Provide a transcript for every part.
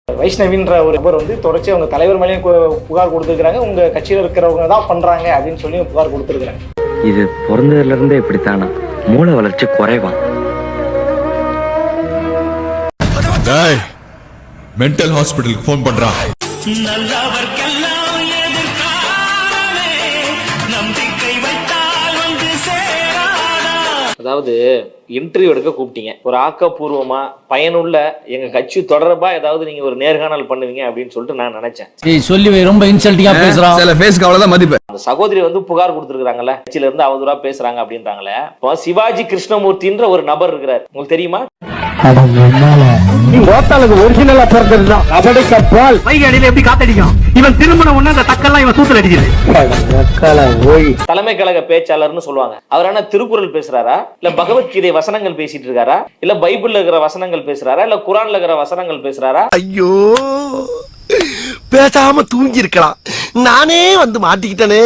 வைஷ்ணவின்ற ஒரு நபர் வந்து தொடர்ச்சி அவங்க தலைவர் மேலேயும் புகார் கொடுத்துருக்காங்க, உங்க கட்சியில் இருக்கிறவங்க தான் பண்றாங்க அப்படின்னு சொல்லி புகார் கொடுத்துருக்காங்க. இது பிறந்ததுல இருந்தே இப்படித்தானா? மூளை வளர்ச்சி குறைவா? மென்டல் ஹாஸ்பிட்டலுக்கு போன் பண்றான். அதாவது இன்டர்வியூ எடுக்க கூப்பிட்டீங்க, ஒரு ஆக்கப்பூர்வமா பயனுள்ள எங்க கட்சி தொடர்பா ஏதாவது நீங்க ஒரு நேர்காணல் பண்ணுவீங்க அப்படின்னு சொல்லிட்டு நான் நினைச்சேன். சொல்லி ரொம்ப இன்சல்ட்டிங்கா பேசுறான். சில ஃபேஸ்க்கு அவ்வளவுதான் மதிப்பு. அந்த சகோதரி வந்து புகார் கொடுத்துருக்காங்கல்ல, கட்சியில இருந்து அவதூறா பேசுறாங்க அப்படின்றாங்களே. இப்போ சிவாஜி கிருஷ்ணமூர்த்தின்ற ஒரு நபர் இருக்கிறார், உங்களுக்கு தெரியுமா? ஒரிஜினலா பிறந்ததுதான் அவடை கப்பால் வைகாடியில எப்படி காத்தடிக்கும். இவன் திருமணம் ஒண்ணு அந்த தக்கெல்லாம் இவன் சூத்துல அடிக்குது. தலைமை கழக பேச்சாளர்னு சொல்லுவாங்க. அவர் என்ன திருக்குறள் பேசுறாரா, இல்ல பகவத்கீதை வசனங்கள் பேசிட்டு இருக்காரா, இல்ல பைபிள்ல இருக்கிற வசனங்கள் பேசுறாரா, இல்ல குரான்ல இருக்கிற வசனங்கள் பேசுறாரா? ஐயோ, பேசாம தூங்கி இருக்கலாம், நானே வந்து மாட்டிக்கிட்டனே.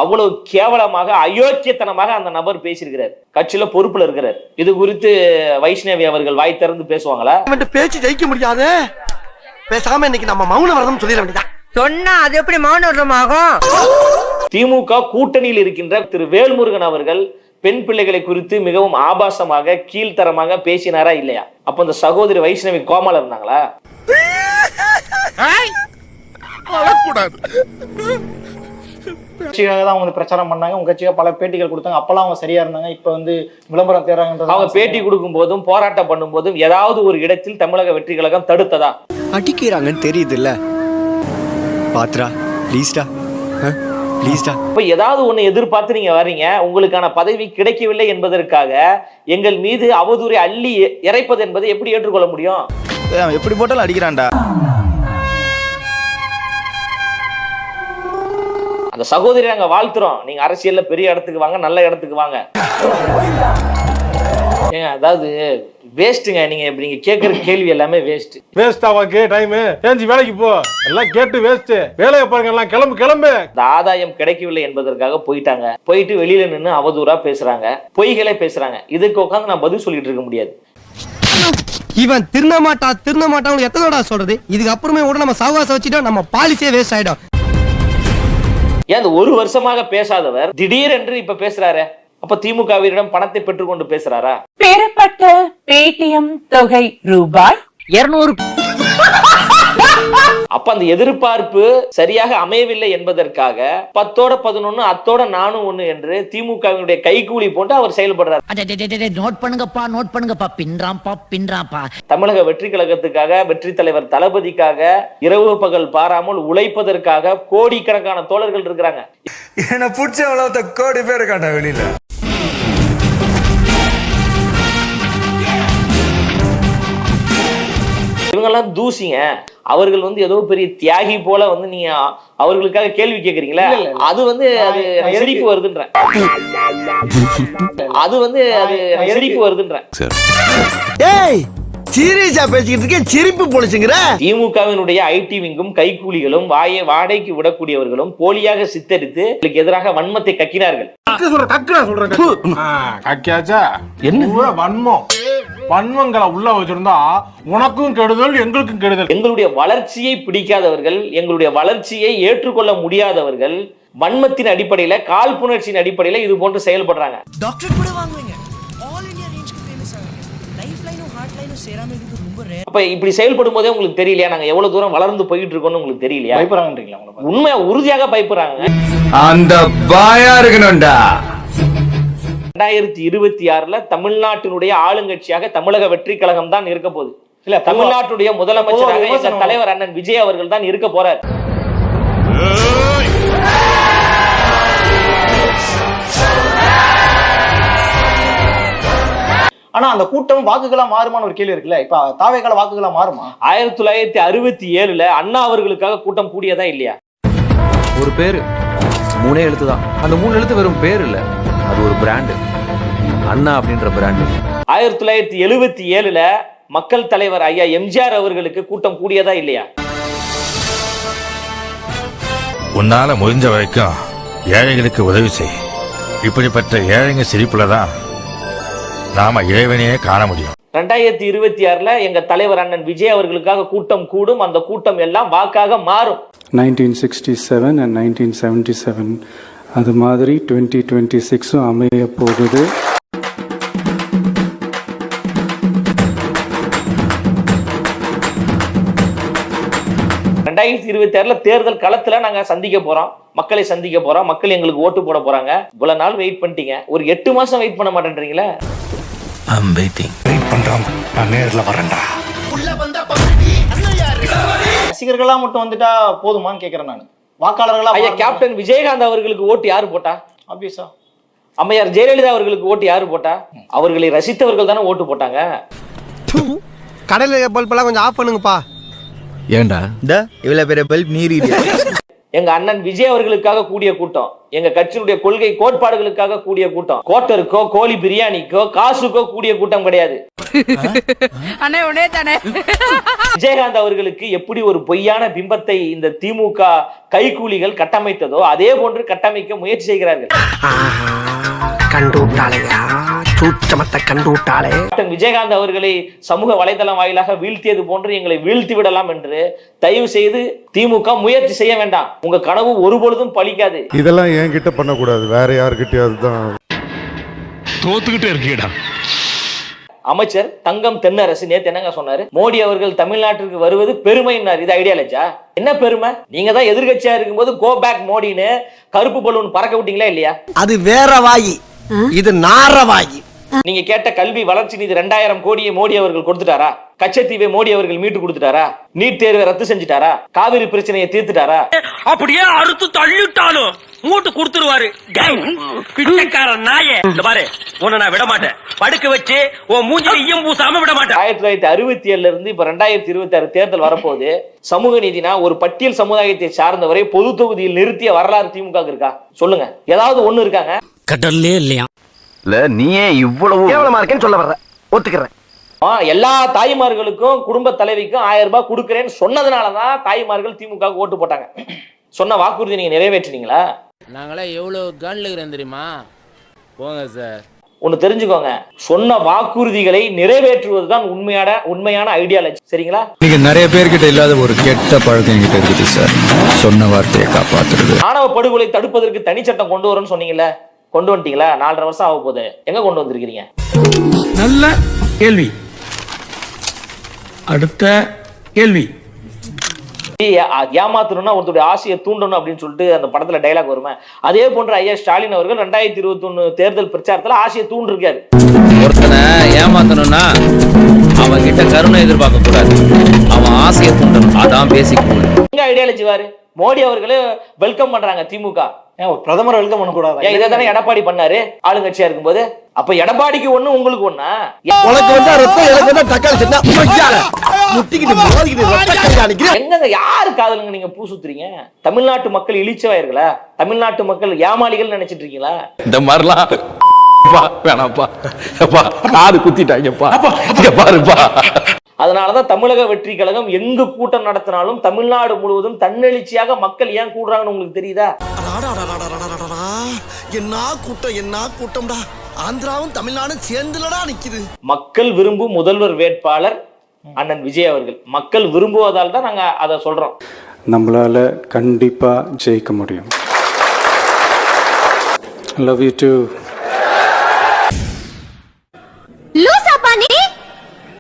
அவ்வளவு கேவலமாக அயோக்கியத்தனமாக அந்த நபர் பேசியிருக்கிறார். கட்சியில பொறுப்புல இருக்கிறார். இது குறித்து வைஷ்ணவி அவர்கள் வாய் திறந்து பேசுவாங்களா? பேச்சு ஜெயிக்க முடியாது, பேசாம இன்னைக்கு நம்ம மௌன விரதம் சொல்லிட வேண்டியதான். சொன்னா அது எப்படி மௌன விரதம் ஆகும்? திமுக கூட்டணியில் இருக்கின்ற திரு வேல்முருகன் அவர்கள் பெண் பிள்ளைகளை குறித்து மிகவும் ஆபாசமாக கீழ்த்தரமாக பேசினாரா இல்லையா? அப்ப அந்த சகோதரி வைஷ்ணவி கோமால இருந்தாங்களா? கட்சிக்காக தான் அவங்க பிரச்சாரம் பண்ணாங்க, உங்க கட்சியாக பல பேட்டிகள் கொடுத்தாங்க, அப்பெல்லாம் அவங்க சரியா இருந்தாங்க. இப்ப வந்து விளம்பரம் தேர்றாங்க. அவங்க பேட்டி கொடுக்கும் போதும் போராட்டம் பண்ணும் போதும் ஏதாவது ஒரு இடத்தில் தமிழக வெற்றி கழகம் தடுத்ததா? அடிக்கிறாங்கன்னு தெரியுது இல்ல, பாத்ரா ப்ளீஸ்டா ப்ளீஸ்டா. இப்ப ஏதாவது ஒண்ணு எதிர்பார்த்து நீங்க வர்றீங்க, உங்களுக்கான பதவி கிடைக்கவில்லை என்பதற்காக எங்கள் மீது அவதூறை அள்ளி இறைப்பது என்பதை எப்படி ஏற்றுக்கொள்ள முடியும்? எப்படி போட்டாலும் அடிக்கிறான்டா. அந்த சகோதரி நாங்க வாழ்த்துறோம், நீங்க அரசியல்ல பெரிய இடத்துக்கு வாங்க, நல்ல இடத்துக்கு வாங்க. அதாவது வேஸ்ட்டுங்க, நீங்க கேட்கற கேள்வி எல்லாமே வேஸ்ட். வேஸ்ட் ஆவாக்கு டைம் ஏஞ்சி வேலைக்கு போ, எல்லாம் கேட்டு வேஸ்ட். வேலையை பாருங்க, எல்லாம் கிளம்பு கிளம்பு. இந்த ஆதாயம் கிடைக்கவில்லை என்பதற்காக போயிட்டாங்க, போயிட்டு வெளியில நின்று அவதூறா பேசுறாங்க, பொய்களை பேசுறாங்க. இதுக்கு உட்காந்து நான் பதில் சொல்லிட்டு இருக்க முடியாது. இவன் திருந்த மாட்டான் எத்தனோடா சொல்றது? இதுக்கு அப்புறமே கூட நம்ம சாவாசம் வச்சுட்டோம், நம்ம பாலிசியே வேஸ்ட் ஆயிடும். ஏன் ஒரு வருஷமாக பேசாதவர் திடீரென்று இப்ப பேசுறாரு? அப்ப திமுகவிடம் பணத்தை பெற்றுக்கொண்டு பேசுறாரா? பெறப்பட்ட பேடிஎம் தொகை ரூபாய் 200. அப்ப அந்த எதிர்பார்ப்பு சரியாக அமையவில்லை என்பதற்காக 10ஓட 11 அத்தோட நானும் ஒண்ணு என்று திமுகவினுடைய கைகூலி போட்டு அவர் செயல்படுறார். நோட் பண்ணுங்கப்பா பின்றாம்பா. தமிழக வெற்றி கழகத்துக்காக, வெற்றி தலைவர் தளபதிக்காக இரவு பகல் பாராமல் உழைப்பதற்காக கோடிக்கணக்கான தோழர்கள் இருக்கிறாங்க. என்ன பிடிச்ச அவ்வளவு கோடி பேர் இருக்காண்டா வெளியில. இவங்கெல்லாம் தூசிங்க. அவர்கள் வந்து ஏதோ பெரிய தியாகி போல வந்து நீங்க அவர்களுக்காக கேள்வி கேக்குறீங்களா? அது வந்து அது சிரிப்பு வருதுன்ற, அது வந்து அது சிரிப்பு வருதுன்ற. ஏய், சீரியஸா பேசிக்கிட்டு இருக்கேன், சிரிப்பு போலீஸ்ங்கற. திமுகவினுடைய ஐடி விங்கும் கைக்கூலிகளும் வாடகைக்கு விடக்கூடியவர்களும் போலியாக சித்தரித்து எதிராக வன்மத்தை கக்கினார்கள். வன்மங்களை உள்ள வச்சிருந்தா உனக்கும் கெடுதல், எங்களுக்கும் கெடுதல். எங்களுடைய வளர்ச்சியை பிடிக்காதவர்கள், எங்களுடைய வளர்ச்சியை ஏற்றுக்கொள்ள முடியாதவர்கள் வன்மத்தின் அடிப்படையில, காழ்ப்புணர்ச்சியின் அடிப்படையில இது போன்று செயல்படுறாங்க. டாக்டர் கூட வாங்குவீங்க, ஆல் இந்தியா ரேஞ்சுக்கு ஃபேமஸ் ஆகுது. லைஃப் லைனும் ஹார்ட் லைனும் சேராம இருக்குது ரொம்ப ரேர். அப்ப இப்படி செயல்படும் போதே உங்களுக்கு தெரியலையா நாங்க எவ்வளவு தூரம் வளர்ந்து போயிட்டு இருக்கோம்னு உங்களுக்கு தெரியலையா? பயப்படுறாங்கன்றீங்களா? உண்மையா உறுதியாக பயப்படுறாங்க. அந்த பாயா இருக்கணும்டா. 2026 தமிழ்நாட்டினுடைய ஆளுங்கட்சியாக தமிழக வெற்றி கழகம் தான் இருக்க போகுது. இல்ல, தமிழ்நாட்டுடைய முதலமைச்சராக எங்க தலைவர் அண்ணன் விஜய் அவர்கள் தான் இருக்க போறார். ஆனா அந்த கூட்டம் வாக்குகளா மாறுமான ஒரு கேள்வி இருக்குல்ல. இப்ப தாவேக்கால வாக்குகளா மாறுமா? 1967 அண்ணா அவர்களுக்காக கூட்டம் கூடியதா இல்லையா? ஒரு பேரு 3 எழுத்து தான். அந்த 3 எழுத்து வெறும் பேர் இல்ல, அது ஒரு பிராண்ட். அண்ணா அப்படின்ற பிராண்ட். 1977 மக்கள் தலைவர் ஐயா எம்ஜிஆர் அவர்களுக்கு கூட்டம் கூடியதா இல்லையா? உன்னால முடிஞ்ச வரைக்கும் ஏழைகளுக்கு உதவி செய். இப்படிப்பட்ட ஏழைங்க சிரிப்புலதான் நாம இறைவனையே காண முடியும். 2026 எங்க தலைவர் அண்ணன் விஜய் அவர்களுக்காக கூட்டம் கூடும், அந்த கூட்டம் எல்லாம் வாக்காக மாறும். 1967 and 1977 அது மாதிரி 2026 அமைய போகுது. தேர்தல் களத்துல நாங்க சந்திக்க போறோம், மக்களை சந்திக்க போறோம், மக்கள் எங்களுக்கு ஓட்டு போட போறாங்க. இவ்வளவு நாள் வெயிட் பண்ணிட்டீங்க, ஒரு 8 மாசம் வெயிட் பண்ண மாட்டேன்றீங்களே. வெயிட் பண்றோம், நான் நேர்ல வரேன்டா. ரசிகர்களா மட்டும் வந்துட்டா போதுமான்னு கேக்குறேன் நான். வாக்காளர்களா ஐயா கேப்டன் விஜயகாந்த் அவர்களுக்கு ஓட்டு யாரு போட்டா? ஆப்வியஸா அம்மையார் ஜெயலலிதா அவர்களுக்கு ஓட்டு யாரு போட்டா? அவர்களை ரசித்தவர்கள் தானே ஓட்டு போட்டாங்க. கடையில பல்ப் எல்லாம் கொஞ்சம் ஆஃப் பண்ணுங்கப்பா. ஏண்டா இவ்வளவு பெரிய பல்ப் நீர் எங்க அண்ணன் விஜய் அவர்களுக்காக கூடிய கூட்டம், எங்க கட்சியினுடைய கொள்கை கோட்பாடுகளுக்காக கூடிய கூட்டம், கோட்டருக்கோ கோழி பிரியாணிக்கோ காசுக்கோ கூடிய கூட்டம் கிடையாது. விஜயகாந்த் அவர்களுக்கு எப்படி ஒரு பொய்யான பிம்பத்தை இந்த திமுக கைகூலிகள் கட்டமைத்ததோ அதே போன்று கட்டமைக்க முயற்சி செய்கிறார்கள். விஜயகாந்த் அவர்களை சமூக வலைதளம் வாயிலாக வீழ்த்தியது போன்று எங்களை வீழ்த்தி விடலாம் என்று தயவு செய்து திமுக முயற்சி செய்ய வேண்டாம். உங்க கனவு ஒருபொழுதும் பலிக்காது. இதெல்லாம் என்கிட்ட பண்ணக்கூடாது, வேற யாருக்கிட்டயாவது தான். தோத்துக்கிட்டே இருக்கீடா. அமைச்சர் தங்கம் தென்னரசு நேத்து என்னங்க சொன்னாரு? மோடி அவர்கள் தமிழ்நாட்டிற்கு வருவது பெருமைன்னாரு. இது ஐடியாலஜா? என்ன பெருமை? நீங்க தான் எதிர்கட்சியா இருக்கும்போது கோ பேக் மோடின்னு கருப்பு பலூன் பறக்க விட்டீங்களா இல்லையா? அது வேற வாயி, இது நார வாயி. நீங்க கேட்ட கல்வி வளர்ச்சி நிதி 2000 கோடியை மோடி அவர்கள் கொடுத்துட்டாரா? கச்சத்தீவை மோடி அவர்கள் மீட்டு கொடுத்துட்டாரா? நீட் தேர்வை ரத்து செஞ்சுட்டாரா? காவிரி பிரச்சனையை தீர்த்துட்டாரா? அப்படியே அறுத்து தள்ளிட்டாலும் மூட்டு கொடுத்துருவாரு. பிச்சைக்காரன் நாயே, பாரு உன்னை நான் விட மாட்டேன், படுக்க வச்சு உன் மூஞ்சில ஈயம் பூசாம விட மாட்டேன். 1967 இருந்து இப்ப 2026 தேர்தல் வரப்போது. சமூக நீதினா ஒரு பட்டியல் சமுதாயத்தை சார்ந்தவரை பொது தொகுதியில் நிறுத்திய வரலாறு திமுக இருக்கா? சொல்லுங்க, ஏதாவது ஒண்ணு இருக்காங்க? கடல்லே இல்லையா? இல்ல நீயே இவ்வளவு கேவலமா இருக்கேன்னு சொல்ல வர்ற, ஒத்துக்கிறேன். எல்லா தாய்மார்களுக்கும் குடும்ப தலைவிக்கும் 1000 ரூபாய் கொடுக்கிறேன்னு சொன்னதுனாலதான் தாய்மார்கள் திமுக ஓட்டு போட்டாங்க. சொன்ன வாக்குறுதி நீங்க நிறைவேற்றினீங்களா? நாங்களே எவ்வளவு கன்ல இருக்கிறோம் தெரியுமா? போங்க சார். ஒண்ணு தெரிஞ்சுக்கோங்க, சொன்ன வாக்குறுதிகளை நிறைவேற்றுவதுதான் உண்மையான ஐடியாலஜி. சரிங்களா? நீங்க நிறைய பேர்கிட்ட இல்லாத ஒரு கெட்ட பழக்கம் என்கிட்ட இருக்குது சார். சொன்ன வார்த்தையை காப்பாத்துறது. ஆணவ படுகொலை தடுப்பதற்கு தனி சட்டம் கொண்டு வரணும்னு சொன்னீங்கல்ல, கொண்டு வந்துட்டீங்களா? 4.5 வருஷம் ஆக போகுது, எங்க கொண்டு வந்திருக்கீங்க? நல்ல கேள்வி. அடுத்த கேள்வி. ஏமாத்தணும்னா ஒருத்தருடைய ஆசையை தூண்டணும் அப்படின்னு சொல்லிட்டு அந்த படத்துல டைலாக் வருமே, அதே போன்ற ஐயா ஸ்டாலின் அவர்கள் 2021 தேர்தல் பிரச்சாரத்துல ஆசையை தூண்டிருக்காரு. ஒருத்தனை ஏமாத்தணும்னா அவன் கிட்ட கருணை எதிர்பார்க்க கூடாது, அவன் ஆசையை தூண்டணும். அதான் பேசிக். எங்க ஐடியாலஜி வாரு? மோடி அவர்களே வெல்கம் பண்றாங்க திமுக. பிரதமர் வெல்கம் பண்ணக்கூடாது? இதை தானே எடப்பாடி பண்ணாரு ஆளுங்கட்சியா இருக்கும்போது. அப்ப எடப்பாடிக்கு ஒண்ணு உங்களுக்கு ஒண்ணா? உனக்கு வந்தா ரத்தம், எனக்கு வந்தா தக்காளி சட்னா முட்டிக்கிட்டு மோதிக்கிட்டு ரத்த கண்காணிக்கிறேன். எங்க யாரு காதலுங்க நீங்க பூ சுத்துறீங்க? தமிழ்நாட்டு மக்கள் இழிச்சவாயர்களா? தமிழ்நாட்டு மக்கள் ஏமாளிகள் நினைச்சிட்டு இருக்கீங்களா? இந்த மாதிரிலாம் வேணாப்பா, காது குத்திட்டாங்கப்பா, பாருப்பா. அதனாலதான் தமிழக வெற்றி கழகம் எங்கு கூட்டம் நடத்தினாலும் தமிழ்நாடு முழுவதும் தன்னெழுச்சியாக மக்கள் ஏன் கூடுறாங்கன்னு உங்களுக்கு தெரியுதா? என்ன கூட்டம், என்ன கூட்டம்டா. ஆந்திராவும் தமிழ்நாடும் சேர்ந்துலடா நிக்குது. மக்கள் விரும்பும் முதல்வர் வேட்பாளர் அண்ணன் விஜய் அவர்கள். மக்கள் விரும்புவதால் தான் நாங்க அதை சொல்றோம். நம்மளால கண்டிப்பா ஜெயிக்க முடியும். Love you too.